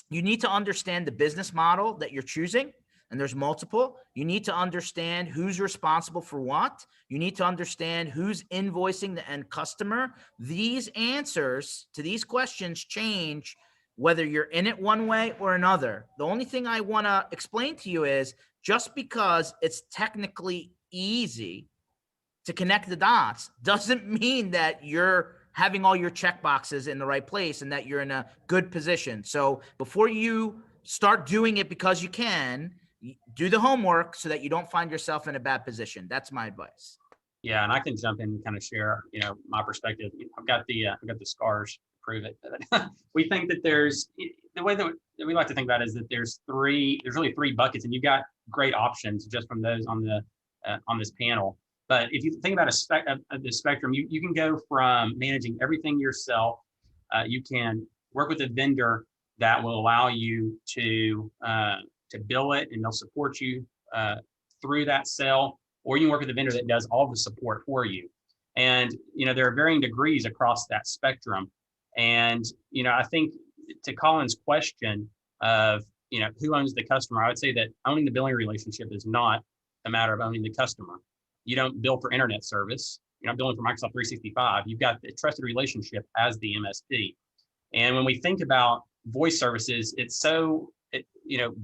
S3: you need to understand the business model that you're choosing. And there's multiple. You need to understand who's responsible for what. You need to understand who's invoicing the end customer. These answers to these questions change whether you're in it one way or another. The only thing I want to explain to you is, just because it's technically easy to connect the dots doesn't mean that you're having all your check boxes in the right place and that you're in a good position. So before you start doing it because you can, do the homework so that you don't find yourself in a bad position. That's my advice.
S4: Yeah, and I can jump in and kind of share, my perspective. I've got the scars to prove it. We think that the way that we like to think about it is that there's really three buckets, and you've got great options just from those on this panel. But if you think about the spectrum, you can go from managing everything yourself. You can work with a vendor that will allow you to bill it, and they'll support you through that sale, or you can work with a vendor that does all the support for you. And there are varying degrees across that spectrum. And I think, to Colin's question of who owns the customer, I would say that owning the billing relationship is not a matter of owning the customer. You don't bill for internet service. You're not billing for Microsoft 365. You've got the trusted relationship as the MSP. And when we think about voice services,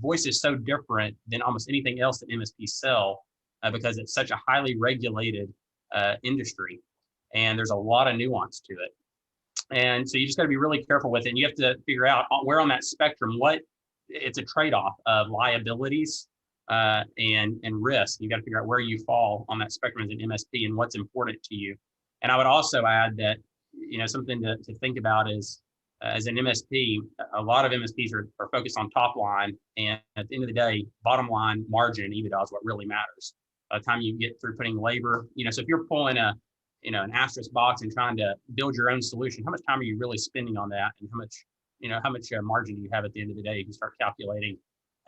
S4: voice is so different than almost anything else that MSPs sell, because it's such a highly regulated industry, and there's a lot of nuance to it. And so you just got to be really careful with it. And you have to figure out where on that spectrum, it's a trade-off of liabilities and risk. You got to figure out where you fall on that spectrum as an MSP and what's important to you. And I would also add that, something to think about is, as an MSP, a lot of MSPs are focused on top line, and at the end of the day, bottom line margin and EBITDA is what really matters. By the time you get through putting labor, so if you're pulling an asterisk box and trying to build your own solution, how much time are you really spending on that, and how much margin do you have at the end of the day? You can start calculating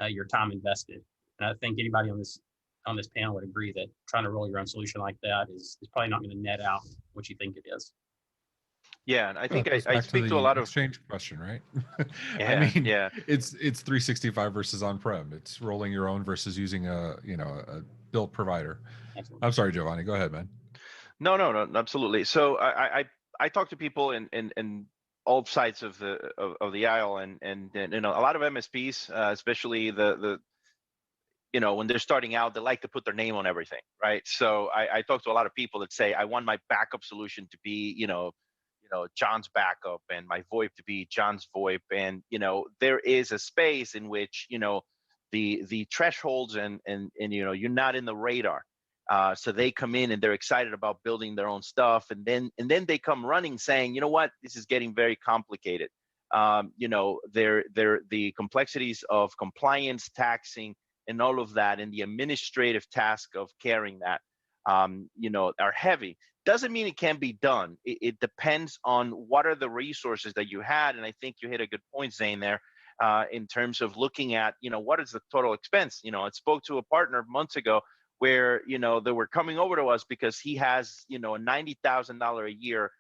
S4: your time invested. And I think anybody on this panel would agree that trying to roll your own solution like that is probably not going to net out what you think it is.
S5: Yeah, and I think
S2: Goes
S5: I
S2: back
S5: speak to a
S2: the
S5: lot of
S2: exchange question, right?
S5: yeah,
S2: I mean,
S5: yeah.
S2: it's 365 versus on-prem. It's rolling your own versus using a a built provider. I'm sorry, Jhovanny. Go ahead, man.
S5: No, absolutely. So I talk to people in all sides of the aisle, and you know, a lot of MSPs, especially the you know, when they're starting out, they like to put their name on everything, right? So I talk to a lot of people that say, I want my backup solution to be, you know, John's backup, and my VoIP to be John's VoIP. And, you know, there is a space in which, you know, the thresholds and you know, you're not in the radar. So they come in and they're excited about building their own stuff, and then they come running saying, you know what, this is getting very complicated. You know, the complexities of compliance, taxing, and all of that, and the administrative task of carrying that, you know, are heavy. Doesn't mean it can't be done. It depends on what are the resources that you had, and I think you hit a good point, Zane, there, in terms of looking at, you know, what is the total expense. You know, I spoke to a partner months ago where, you know, they were coming over to us because he has, you know, a $90,000 a year,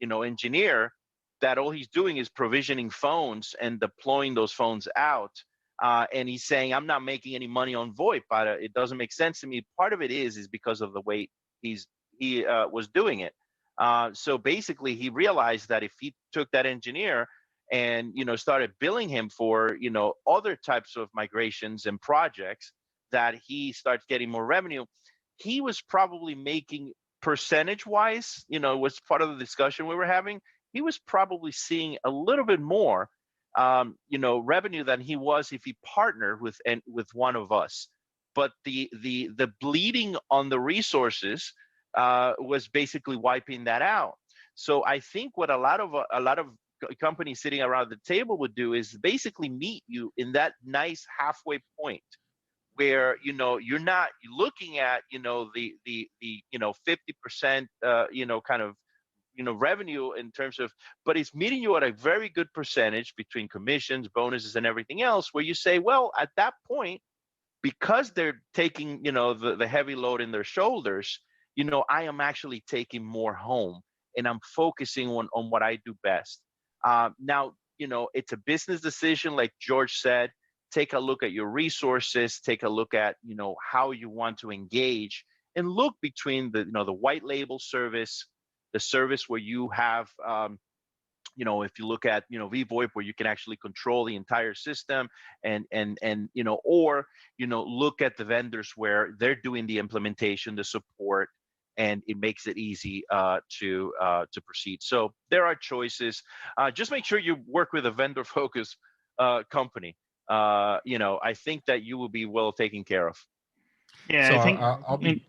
S5: you know, engineer that all he's doing is provisioning phones and deploying those phones out. And he's saying, I'm not making any money on VoIP. It doesn't make sense to me. Part of it is because of the way he was doing it. So basically, he realized that if he took that engineer and, you know, started billing him for, you know, other types of migrations and projects, that he starts getting more revenue. He was probably making, percentage wise, you know, was part of the discussion we were having. He was probably seeing a little bit more you know, revenue than he was if he partnered with one of us. But the bleeding on the resources was basically wiping that out. So I think what a lot of companies sitting around the table would do is basically meet you in that nice halfway point, where, you know, you're not looking at, you know, the you know, 50% you know, kind of, you know, revenue in terms of, but it's meeting you at a very good percentage between commissions, bonuses, and everything else, where you say, well, at that point, because they're taking, you know, the heavy load in their shoulders, you know, I am actually taking more home, and I'm focusing on what I do best. Now, you know, it's a business decision, like George said. Take a look at your resources, take a look at, you know, how you want to engage, and look between the, you know, the white label service, the service where you have, you know, if you look at, you know, VoIP, where you can actually control the entire system, and you know, or, you know, look at the vendors where they're doing the implementation, the support, and it makes it easy to proceed. So there are choices. Just make sure you work with a vendor-focused company. You know, I think that you will be well taken care of.
S1: Yeah,
S2: So
S1: I think.
S2: I'll be.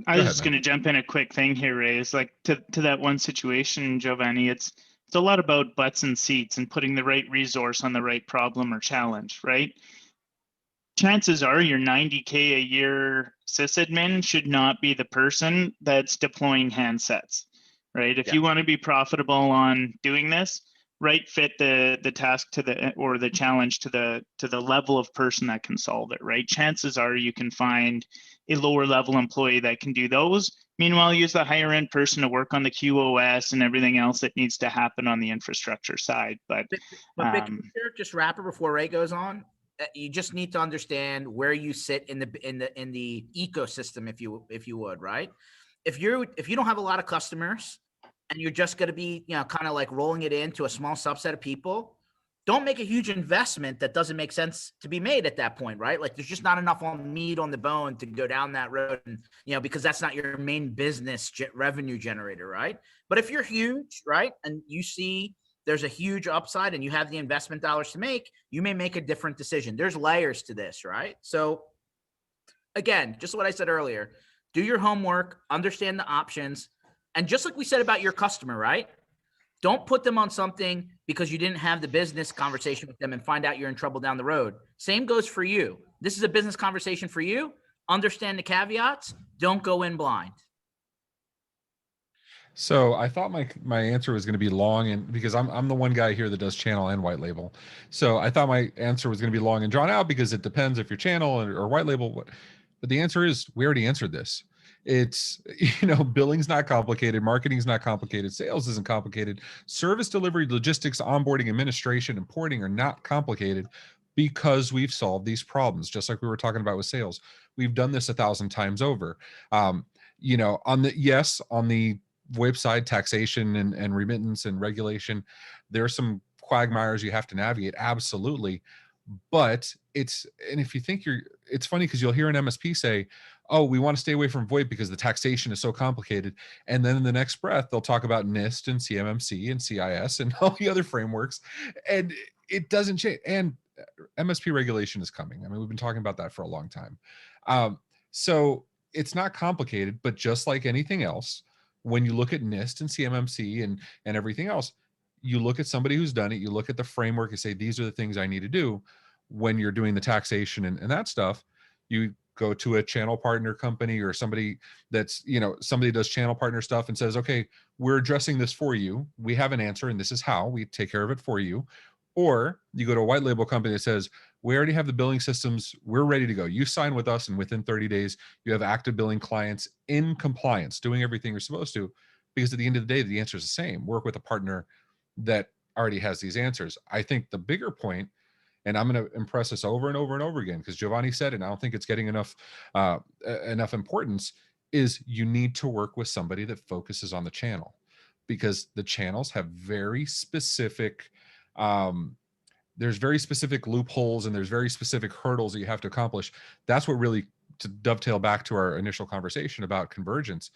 S1: I
S2: Go
S1: was
S2: ahead,
S1: just
S2: man.
S1: going to jump in a quick thing here, Ray. Is like to that one situation, Jhovanny. It's a lot about butts and seats and putting the right resource on the right problem or challenge, right? Chances are your 90K a year sysadmin should not be the person that's deploying handsets, right? If
S3: Yeah.
S1: you want to be profitable on doing this, right, fit the task to the, or the challenge to the level of person that can solve it, right? Chances are you can find a lower level employee that can do those. Meanwhile, use the higher end person to work on the QoS and everything else that needs to happen on the infrastructure side. But
S3: Vic, just wrap it before Ray goes on. You just need to understand where you sit in the ecosystem, if you would, right? If you don't have a lot of customers and you're just going to be, you know, kind of like rolling it into a small subset of people, don't make a huge investment that doesn't make sense to be made at that point, right? Like, there's just not enough meat on the bone to go down that road, and, you know, because that's not your main business revenue generator, right? But if you're huge, right, and you see there's a huge upside and you have the investment dollars to make, you may make a different decision. There's layers to this, right? So again, just what I said earlier, do your homework, understand the options. And just like we said about your customer, right? Don't put them on something because you didn't have the business conversation with them and find out you're in trouble down the road. Same goes for you. This is a business conversation for you. Understand the caveats. Don't go in blind.
S2: So I thought my answer was going to be long, and because I'm the one guy here that does channel and white label, so I thought my answer was going to be long and drawn out because it depends if you're channel or white label. But the answer is, we already answered this. It's, billing's not complicated, marketing's not complicated, sales isn't complicated, service delivery, logistics, onboarding, administration, and porting are not complicated because we've solved these problems. Just like we were talking about with sales, we've done this 1,000 times over. On the VoIP side, taxation and remittance and regulation, there are some quagmires you have to navigate. Absolutely. But it's funny because you'll hear an MSP say, oh, we want to stay away from VoIP because the taxation is so complicated. And then in the next breath, they'll talk about NIST and CMMC and CIS and all the other frameworks. And it doesn't change. And MSP regulation is coming. I mean, we've been talking about that for a long time. So it's not complicated, but just like anything else, when you look at NIST and CMMC and everything else, you look at somebody who's done it, you look at the framework and say, these are the things I need to do. When you're doing the taxation and that stuff, you go to a channel partner company or somebody that's, somebody does channel partner stuff and says, okay, we're addressing this for you. We have an answer and this is how we take care of it for you. Or you go to a white label company that says, we already have the billing systems. We're ready to go. You sign with us and within 30 days, you have active billing clients in compliance, doing everything you're supposed to. Because at the end of the day, the answer is the same. Work with a partner that already has these answers. I think the bigger point, and I'm going to impress this over and over and over again, because Jhovanny said it, and I don't think it's getting enough importance, is you need to work with somebody that focuses on the channel, because the channels have very specific, there's very specific loopholes and there's very specific hurdles that you have to accomplish. That's what really, to dovetail back to our initial conversation about convergence,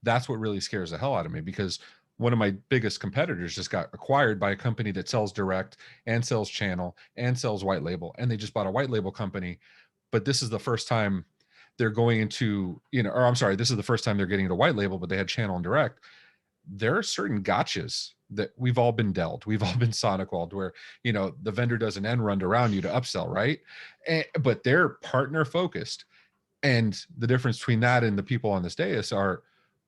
S2: that's what really scares the hell out of me, because one of my biggest competitors just got acquired by a company that sells direct and sells channel and sells white label. And they just bought a white label company. But this is the first time they're going into, this is the first time they're getting into white label, but they had channel and direct. There are certain gotchas that we've all been dealt. We've all been SonicWalled where, the vendor does an end run around you to upsell, right? But they're partner focused. And the difference between that and the people on this dais are,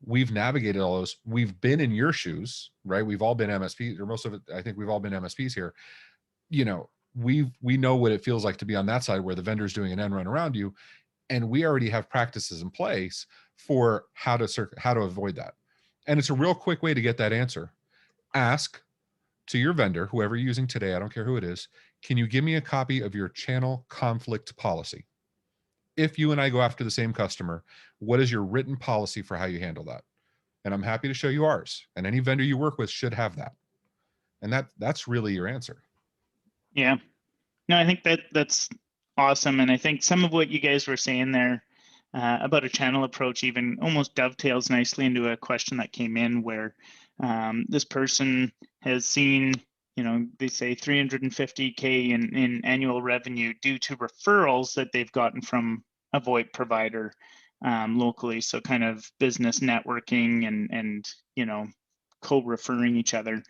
S2: we've navigated all those. We've been in your shoes, right? We've all been MSPs, or most of it. I think we've all been MSPs here. We know what it feels like to be on that side where the vendor's doing an end run around you. And we already have practices in place for how to avoid that. And it's a real quick way to get that answer. Ask to your vendor, whoever you're using today, I don't care who it is, can you give me a copy of your channel conflict policy? If you and I go after the same customer, what is your written policy for how you handle that? And I'm happy to show you ours. And any vendor you work with should have that. And that's really your answer.
S1: Yeah. No, I think that's awesome. And I think some of what you guys were saying there about a channel approach even almost dovetails nicely into a question that came in where this person has seen, they say 350K in annual revenue due to referrals that they've gotten from a VoIP provider locally. So kind of business networking and co-referring each other.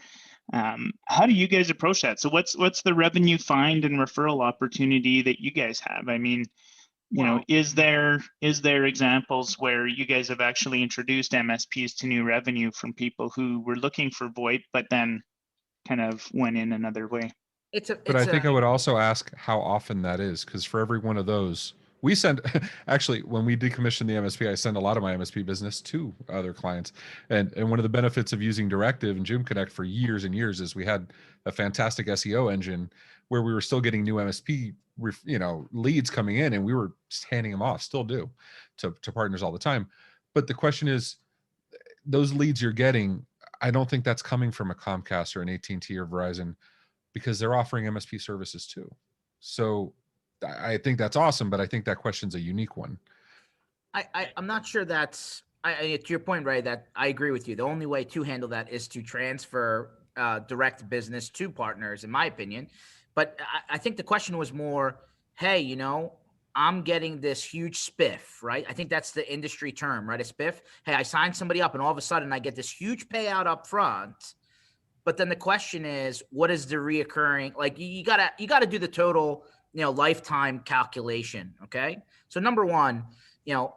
S1: How do you guys approach that? So what's the revenue find and referral opportunity that you guys have? I mean, is there examples where you guys have actually introduced MSPs to new revenue from people who were looking for VoIP, but then kind of went in another way?
S2: I think I would also ask how often that is, because for every one of those, we send, actually, when we decommission the MSP, I send a lot of my MSP business to other clients. And one of the benefits of using Directive and Zoom Connect for years and years is we had a fantastic SEO engine where we were still getting new MSP leads coming in, and we were just handing them off, still do, to partners all the time. But the question is, those leads you're getting, I don't think that's coming from a Comcast or an AT&T or Verizon, because they're offering MSP services too. So I think that's awesome, but I think that question's a unique one.
S3: I'm not sure that's, to your point, Ray, that I agree with you. The only way to handle that is to transfer direct business to partners, in my opinion. But I think the question was more, hey, I'm getting this huge spiff, right? I think that's the industry term, right? A spiff. Hey, I signed somebody up and all of a sudden I get this huge payout up front. But then the question is, what is the reoccurring? Like you gotta do the total, lifetime calculation. Okay. So number one,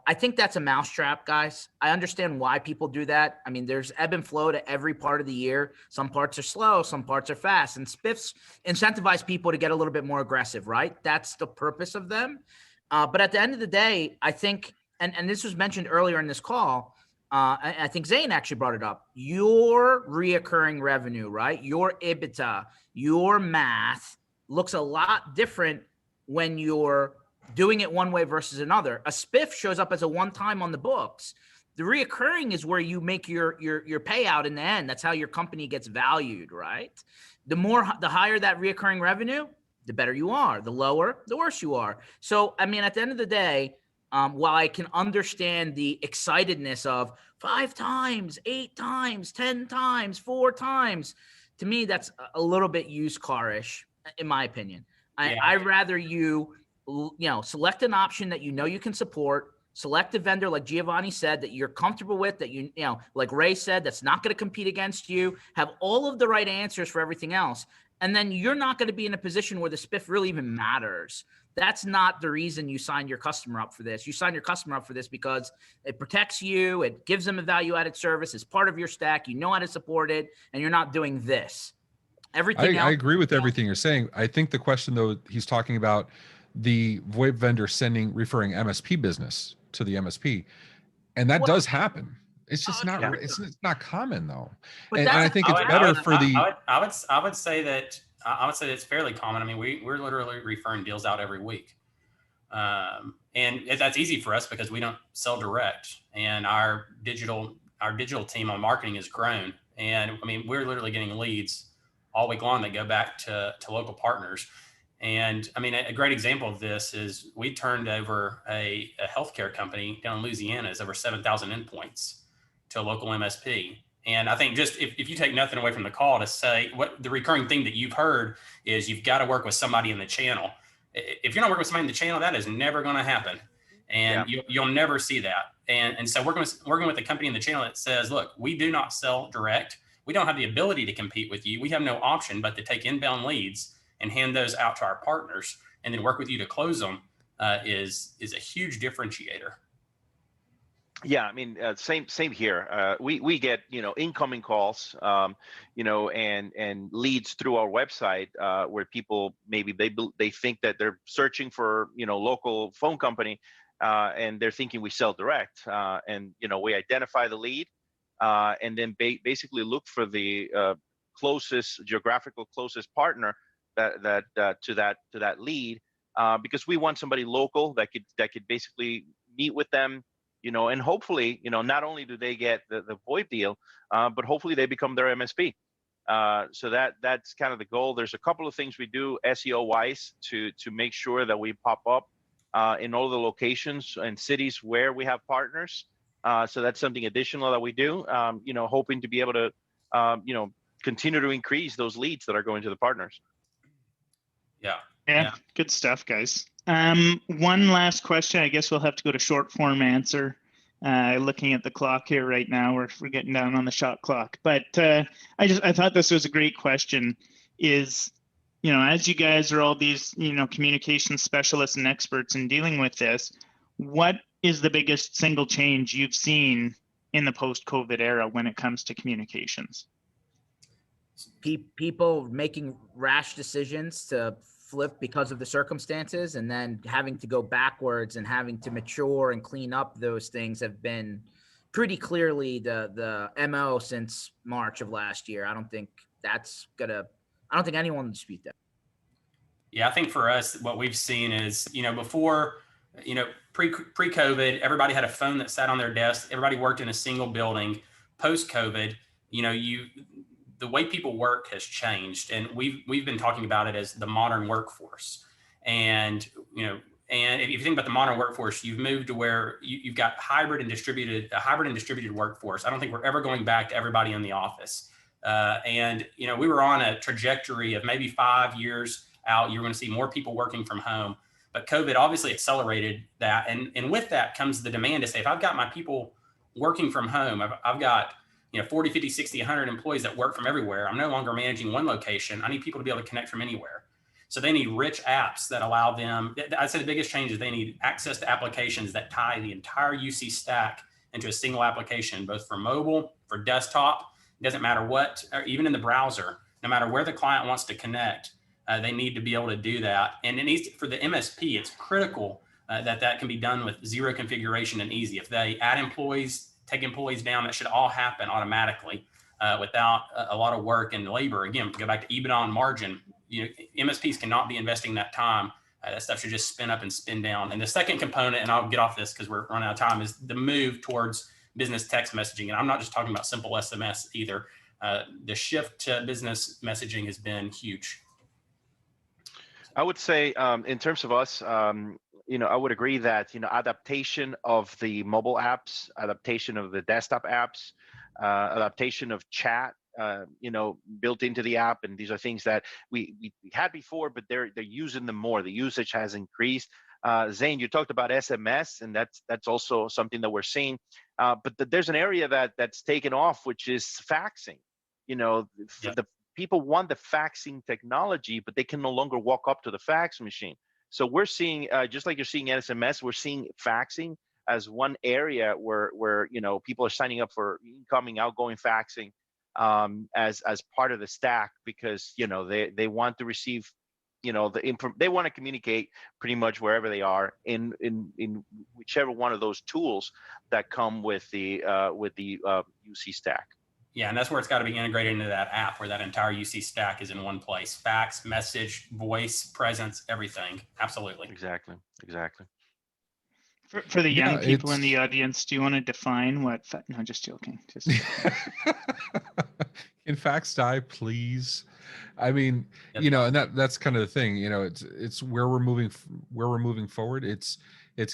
S3: I think that's a mousetrap, guys. I understand why people do that. I mean, there's ebb and flow to every part of the year. Some parts are slow, some parts are fast, and spiffs incentivize people to get a little bit more aggressive, right? That's the purpose of them. But at the end of the day, I think and this was mentioned earlier in this call. I think Zane actually brought it up. Your reoccurring revenue, right? Your EBITDA, your math looks a lot different when you're doing it one way versus another. A spiff shows up as a one-time on the books. The reoccurring is where you make your payout in the end. That's how your company gets valued, right? The higher that reoccurring revenue, the better you are. The lower, the worse you are. So, I mean, at the end of the day, while I can understand the excitedness of 5 times, 8 times, 10 times, 4 times, to me, that's a little bit used car-ish, in my opinion. I'd rather you select an option that you can support, select a vendor like Jhovanny said that you're comfortable with, that like Ray said, that's not going to compete against you, have all of the right answers for everything else. And then you're not going to be in a position where the spiff really even matters. That's not the reason you sign your customer up for this. You sign your customer up for this because it protects you. It gives them a value-added service. It's part of your stack. You know how to support it, and you're not doing this. Everything else.
S2: I agree with everything you're saying. I think the question, though, he's talking about the VoIP vendor referring MSP business to the MSP, and that does happen. It's just it's not common though. And I think it's better for the.
S4: I would say that it's fairly common. I mean, we're literally referring deals out every week, and that's easy for us because we don't sell direct, and our digital team on marketing has grown, and I mean we're literally getting leads all week long that go back to local partners. And I mean, a great example of this is we turned over a healthcare company down in Louisiana is over 7,000 endpoints to a local MSP. And I think just if you take nothing away from the call to say what the recurring thing that you've heard is you've got to work with somebody in the channel. If you're not working with somebody in the channel, that is never going to happen. And you'll never see that. And so working with a company in the channel that says, look, we do not sell direct. We don't have the ability to compete with you. We have no option but to take inbound leads and hand those out to our partners and then work with you to close them is a huge differentiator.
S5: Yeah, I mean, same here. We get incoming calls, and leads through our website where people maybe they think that they're searching for local phone company, and they're thinking we sell direct, and we identify the lead, and then basically look for the geographical closest partner that to that lead, because we want somebody local that could basically meet with them. And hopefully, not only do they get the VoIP deal, but hopefully they become their MSP. So that's kind of the goal. There's a couple of things we do SEO wise to make sure that we pop up in all the locations and cities where we have partners. So that's something additional that we do, hoping to be able to, continue to increase those leads that are going to the partners.
S1: Yeah, good stuff, guys. One last question. I guess we'll have to go to short form answer. Looking at the clock here right now, we're getting down on the shot clock. But I thought this was a great question. Is as you guys are all these communication specialists and experts in dealing with this, what is the biggest single change you've seen in the post-COVID era when it comes to communications?
S3: People making rash decisions to flip because of the circumstances, and then having to go backwards and having to mature and clean up those things have been pretty clearly the MO since March of last year. I don't think anyone will dispute that.
S4: Yeah, I think for us, what we've seen is, before, pre-COVID, everybody had a phone that sat on their desk. Everybody worked in a single building. Post-COVID, the way people work has changed, and we've been talking about it as the modern workforce. And if you think about the modern workforce, you've moved to where you've got a hybrid and distributed workforce. I don't think we're ever going back to everybody in the office. We were on a trajectory of maybe 5 years out, you're going to see more people working from home. But COVID obviously accelerated that, and with that comes the demand to say, if I've got my people working from home, I've got 40, 50, 60, 100 employees that work from everywhere. I'm no longer managing one location. I need people to be able to connect from anywhere. So they need rich apps that allow them. I'd say the biggest change is they need access to applications that tie the entire UC stack into a single application, both for mobile, for desktop. It doesn't matter what, or even in the browser, no matter where the client wants to connect, they need to be able to do that. And it needs for the MSP, it's critical that can be done with zero configuration and easy. If they add employees, take employees down, that should all happen automatically without a lot of work and labor. Again, go back to EBITDA and margin. MSPs cannot be investing that time. That stuff should just spin up and spin down. And the second component, and I'll get off this because we're running out of time, is the move towards business text messaging. And I'm not just talking about simple SMS either. The shift to business messaging has been huge.
S5: I would say in terms of us, I would agree that, adaptation of the mobile apps, adaptation of the desktop apps, adaptation of chat, built into the app. And these are things that we had before, but they're using them more. The usage has increased. Zane, you talked about SMS, and that's also something that we're seeing. But there's an area that's taken off, which is faxing. The people want the faxing technology, but they can no longer walk up to the fax machine. So we're seeing, just like you're seeing SMS, we're seeing faxing as one area where people are signing up for incoming, outgoing faxing as part of the stack, because they want to receive they want to communicate pretty much wherever they are in whichever one of those tools that come with the UC stack.
S4: Yeah, and that's where it's got to be integrated into that app, where that entire UC stack is in one place: fax, message, voice, presence, everything. Absolutely.
S5: Exactly.
S1: For the young people in the audience, do you want to define what? No, just joking.
S2: Can fax die, please? I mean, and that's kind of the thing. It's where we're moving forward. It's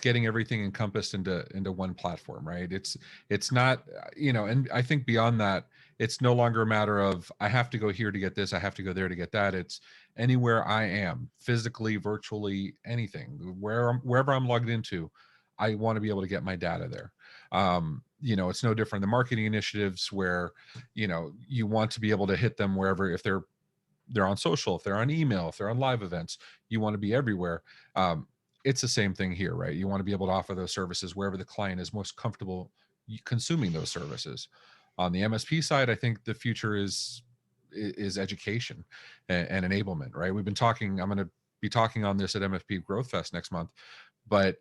S2: getting everything encompassed into one platform, right? It's not, and I think beyond that, it's no longer a matter of I have to go here to get this, I have to go there to get that. It's anywhere I am, physically, virtually, anything, wherever I'm logged into, I want to be able to get my data there. It's no different than marketing initiatives where, you want to be able to hit them wherever, if they're on social, if they're on email, if they're on live events, you want to be everywhere. It's the same thing here, right? You want to be able to offer those services wherever the client is most comfortable consuming those services. On the MSP side, I think the future is education and enablement, right? I'm going to be talking on this at MFP Growth Fest next month, but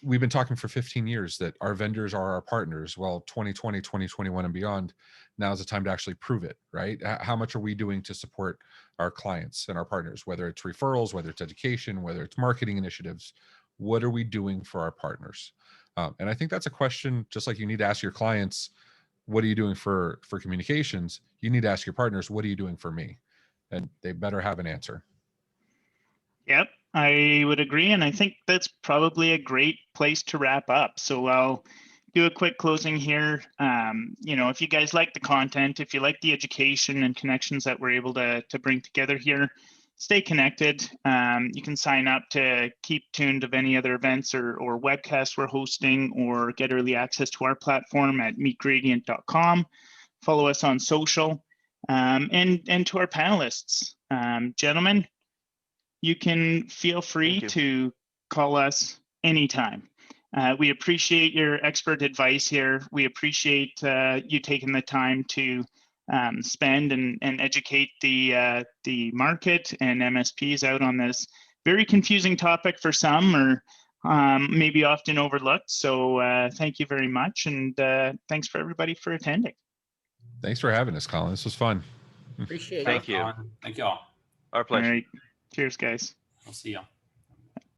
S2: we've been talking for 15 years that our vendors are our partners. Well, 2020, 2021 and beyond, now's the time to actually prove it, right? How much are we doing to support our clients and our partners, whether it's referrals, whether it's education, whether it's marketing initiatives? What are we doing for our partners? And I think that's a question, just like you need to ask your clients, what are you doing for communications? You need to ask your partners, what are you doing for me? And they better have an answer.
S1: Yep, I would agree. And I think that's probably a great place to wrap up. So I'll do a quick closing here. If you guys like the content, if you like the education and connections that we're able to bring together here, stay connected. You can sign up to keep tuned of any other events or webcasts we're hosting, or get early access to our platform at meetgradient.com. Follow us on social, and to our panelists. Gentlemen, you can feel free to call us anytime. We appreciate your expert advice here. We appreciate you taking the time to spend and educate the market and MSPs out on this very confusing topic for some, or maybe often overlooked. So thank you very much, and thanks for everybody for attending.
S2: Thanks for having us, Colin. This was fun.
S3: Appreciate it.
S5: Thank you.
S4: Thank you all.
S5: Our pleasure.
S1: All right. Cheers, guys.
S4: We'll see you.